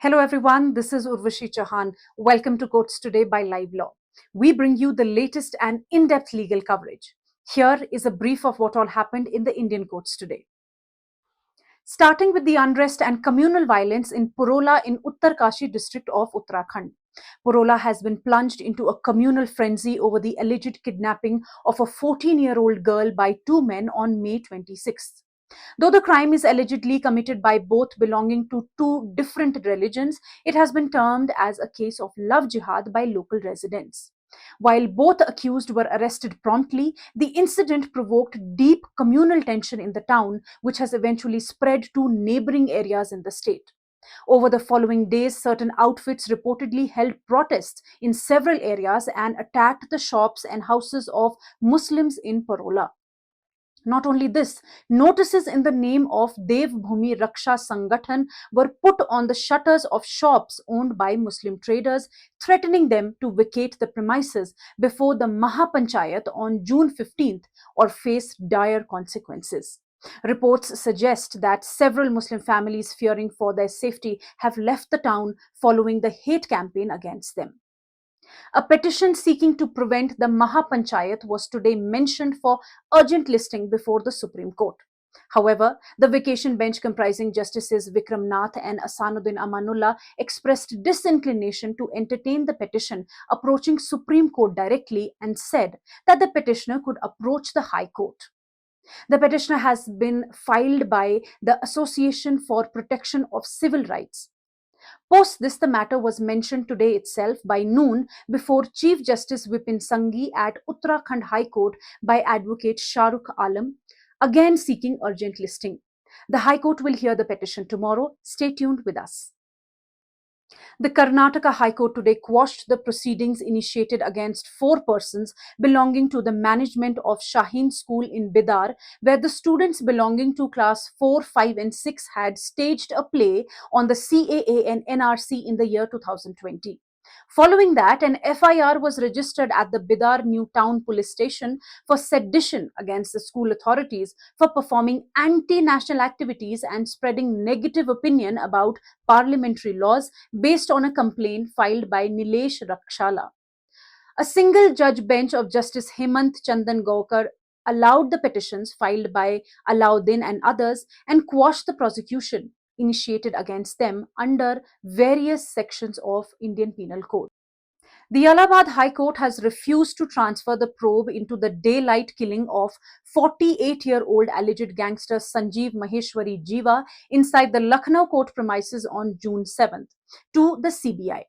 Hello everyone, this is Urvashi Chauhan. Welcome to Courts Today by Live Law. We bring you the latest and in-depth legal coverage. Here is a brief of what all happened in the Indian courts today. Starting with the unrest and communal violence in Purola in Uttarkashi district of Uttarakhand. Purola has been plunged into a communal frenzy over the alleged kidnapping of a 14-year-old girl by two men on May 26th. Though the crime is allegedly committed by both belonging to two different religions, it has been termed as a case of love jihad by local residents. While both accused were arrested promptly, the incident provoked deep communal tension in the town, which has eventually spread to neighboring areas in the state. Over the following days, certain outfits reportedly held protests in several areas and attacked the shops and houses of Muslims in Parola. Not only this, notices in the name of Dev Bhumi Raksha Sangathan were put on the shutters of shops owned by Muslim traders, threatening them to vacate the premises before the Mahapanchayat on June 15th or face dire consequences. Reports suggest that several Muslim families, fearing for their safety, have left the town following the hate campaign against them. A petition seeking to prevent the Mahapanchayat was today mentioned for urgent listing before the Supreme Court. However, the vacation bench comprising Justices Vikram Nath and Asanuddin Amanullah expressed disinclination to entertain the petition, approaching Supreme Court directly and said that the petitioner could approach the High Court. The petitioner has been filed by the Association for Protection of Civil Rights. Post this, the matter was mentioned today itself by noon before Chief Justice Vipin Sanghi at Uttarakhand High Court by Advocate Shahrukh Alam, again seeking urgent listing. The High Court will hear the petition tomorrow. Stay tuned with us. The Karnataka High Court today quashed the proceedings initiated against four persons belonging to the management of Shaheen School in Bidar, where the students belonging to class 4, 5 and 6 had staged a play on the CAA and NRC in the year 2020. Following that, an FIR was registered at the Bidar New Town Police Station for sedition against the school authorities for performing anti-national activities and spreading negative opinion about parliamentary laws based on a complaint filed by Nilesh Rakshala. A single judge bench of Justice Hemant Chandan Gaukar allowed the petitions filed by Alauddin and others and quashed the prosecution initiated against them under various sections of Indian Penal Code. The Allahabad High Court has refused to transfer the probe into the daylight killing of 48-year-old alleged gangster Sanjeev Maheshwari Jiva inside the Lucknow court premises on June 7th to the CBI.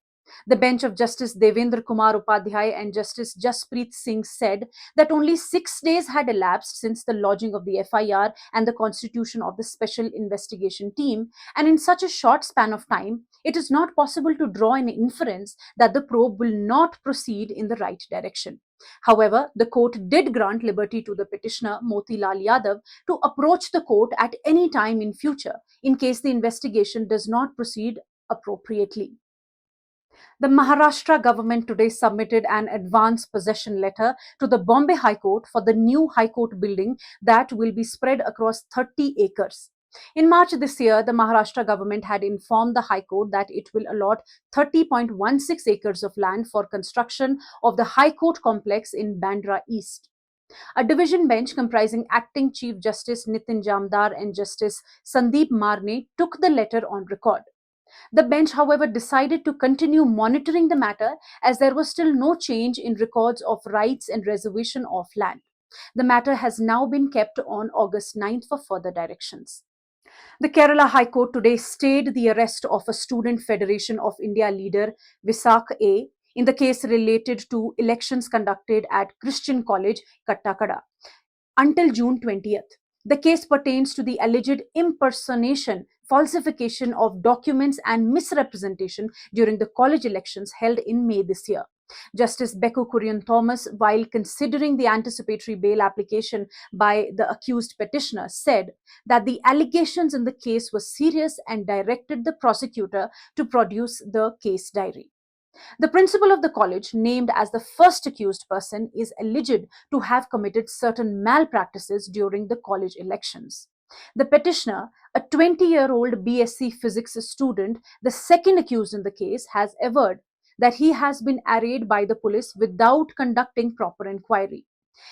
The bench of Justice Devendra Kumar Upadhyay and Justice Jaspreet Singh said that only 6 days had elapsed since the lodging of the FIR and the constitution of the Special Investigation Team, and in such a short span of time, it is not possible to draw an inference that the probe will not proceed in the right direction. However, the court did grant liberty to the petitioner Motilal Yadav to approach the court at any time in future in case the investigation does not proceed appropriately. The Maharashtra government today submitted an advance possession letter to the Bombay High Court for the new High Court building that will be spread across 30 acres. In March this year, the Maharashtra government had informed the High Court that it will allot 30.16 acres of land for construction of the High Court complex in Bandra East. A division bench comprising acting Chief Justice Nitin Jamdar and Justice Sandeep Marne took the letter on record. The bench, however, decided to continue monitoring the matter as there was still no change in records of rights and reservation of land. The matter has now been kept on August 9th for further directions. The Kerala High Court today stayed the arrest of a Student Federation of India leader, Visak A, in the case related to elections conducted at Christian College, Kattakada, until June 20th. The case pertains to the alleged impersonation, falsification of documents, and misrepresentation during the college elections held in May this year. Justice Becco Kurian Thomas, while considering the anticipatory bail application by the accused petitioner, said that the allegations in the case were serious and directed the prosecutor to produce the case diary. The principal of the college, named as the first accused person, is alleged to have committed certain malpractices during the college elections. The petitioner, a 20-year-old BSc physics student, the second accused in the case, has averred that he has been arraigned by the police without conducting proper inquiry.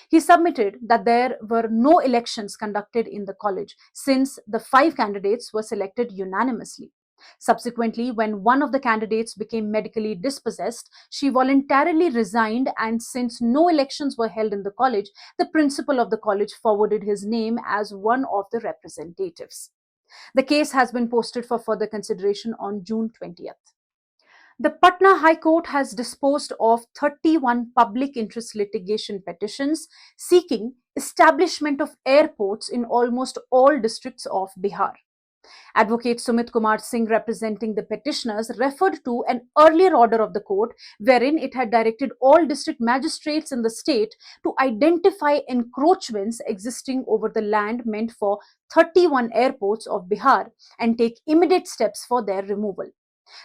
He submitted that there were no elections conducted in the college since the 5 candidates were selected unanimously. Subsequently, when one of the candidates became medically dispossessed, she voluntarily resigned, and since no elections were held in the college, the principal of the college forwarded his name as one of the representatives. The case has been posted for further consideration on June 20th. The Patna High Court has disposed of 31 public interest litigation petitions seeking establishment of airports in almost all districts of Bihar. Advocate Sumit Kumar Singh, representing the petitioners, referred to an earlier order of the court wherein it had directed all district magistrates in the state to identify encroachments existing over the land meant for 31 airports of Bihar and take immediate steps for their removal.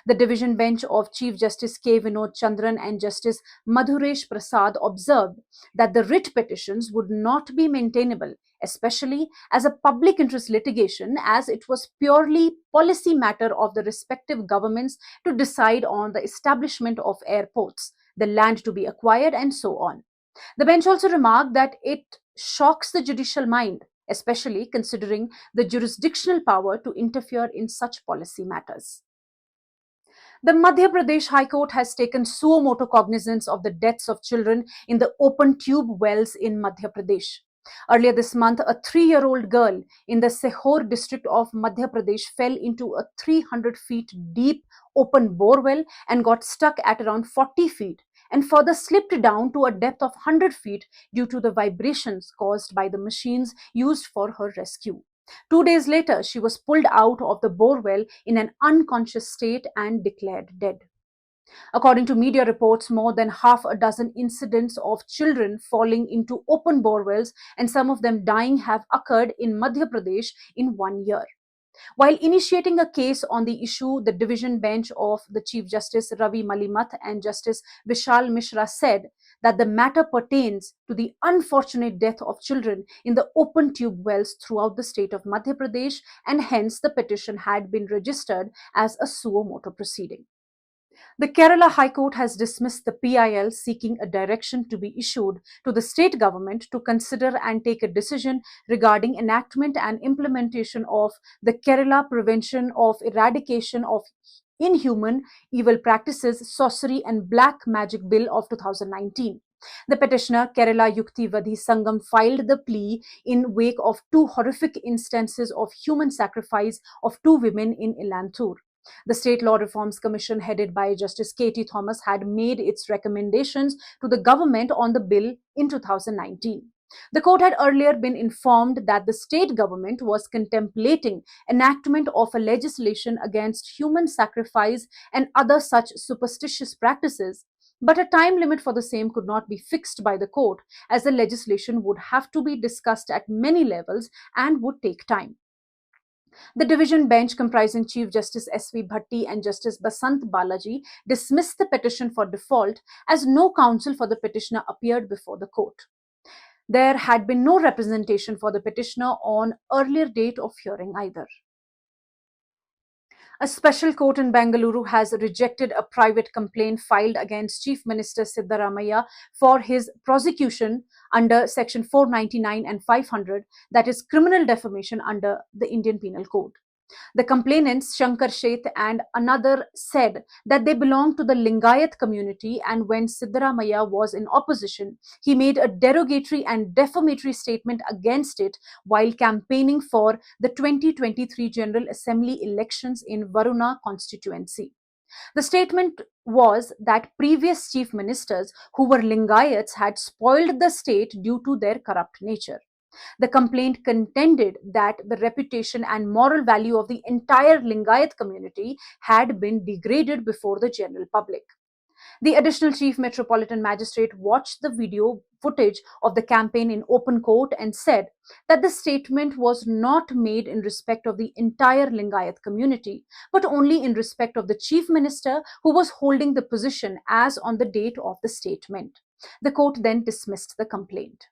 The division bench of Chief Justice K. Vinod Chandran and Justice Madhuresh Prasad observed that the writ petitions would not be maintainable, especially as a public interest litigation, as it was purely policy matter of the respective governments to decide on the establishment of airports, the land to be acquired, and so on. The bench also remarked that it shocks the judicial mind, especially considering the jurisdictional power to interfere in such policy matters. The Madhya Pradesh High Court has taken suo motu cognizance of the deaths of children in the open tube wells in Madhya Pradesh. Earlier this month, a 3-year-old girl in the Sehor district of Madhya Pradesh fell into a 300 feet deep open borewell and got stuck at around 40 feet and further slipped down to a depth of 100 feet due to the vibrations caused by the machines used for her rescue. 2 days later, she was pulled out of the borewell in an unconscious state and declared dead. According to media reports, more than half a dozen incidents of children falling into open borewells and some of them dying have occurred in Madhya Pradesh in 1 year. While initiating a case on the issue, the division bench of the Chief Justice Ravi Malimath and Justice Vishal Mishra said that the matter pertains to the unfortunate death of children in the open tube wells throughout the state of Madhya Pradesh, and hence the petition had been registered as a suo motu proceeding. The Kerala High Court has dismissed the PIL seeking a direction to be issued to the state government to consider and take a decision regarding enactment and implementation of the Kerala Prevention of Eradication of Inhuman Evil Practices, Sorcery and Black Magic Bill of 2019. The petitioner, Kerala Yukti Vadhi Sangam, filed the plea in wake of 2 horrific instances of human sacrifice of 2 women in Ilanthur. The State Law Reforms Commission, headed by Justice K.T. Thomas, had made its recommendations to the government on the bill in 2019. The court had earlier been informed that the state government was contemplating enactment of a legislation against human sacrifice and other such superstitious practices, but a time limit for the same could not be fixed by the court, as the legislation would have to be discussed at many levels and would take time. The division bench, comprising Chief Justice S.V. Bhatti and Justice Basant Balaji, dismissed the petition for default as no counsel for the petitioner appeared before the court. There had been no representation for the petitioner on earlier date of hearing either. A special court in Bengaluru has rejected a private complaint filed against Chief Minister Siddaramaiah for his prosecution under Section 499 and 500, that is criminal defamation under the Indian Penal Code. The complainants, Shankar Sheth and another, said that they belong to the Lingayat community, and when Siddaramaiah was in opposition, he made a derogatory and defamatory statement against it while campaigning for the 2023 General Assembly elections in Varuna constituency. The statement was that previous chief ministers who were Lingayats had spoiled the state due to their corrupt nature. The complaint contended that the reputation and moral value of the entire Lingayat community had been degraded before the general public. The additional chief metropolitan magistrate watched the video footage of the campaign in open court and said that the statement was not made in respect of the entire Lingayat community, but only in respect of the chief minister who was holding the position as on the date of the statement. The court then dismissed the complaint.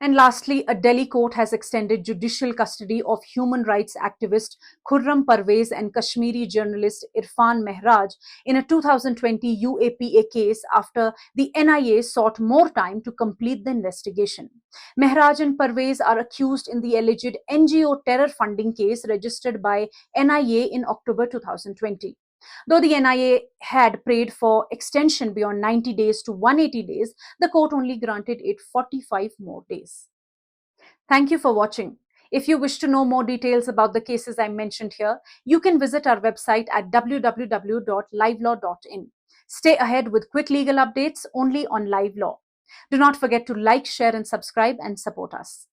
And lastly, a Delhi court has extended judicial custody of human rights activist Khurram Parvez and Kashmiri journalist Irfan Mehraj in a 2020 UAPA case after the NIA sought more time to complete the investigation. Mehraj and Parvez are accused in the alleged NGO terror funding case registered by NIA in October 2020. Though the NIA had prayed for extension beyond 90 days to 180 days, the court only granted it 45 more days. Thank you for watching. If you wish to know more details about the cases I mentioned here, you can visit our website at www.livelaw.in. Stay ahead with quick legal updates only on Live Law. Do not forget to like, share, and subscribe and support us.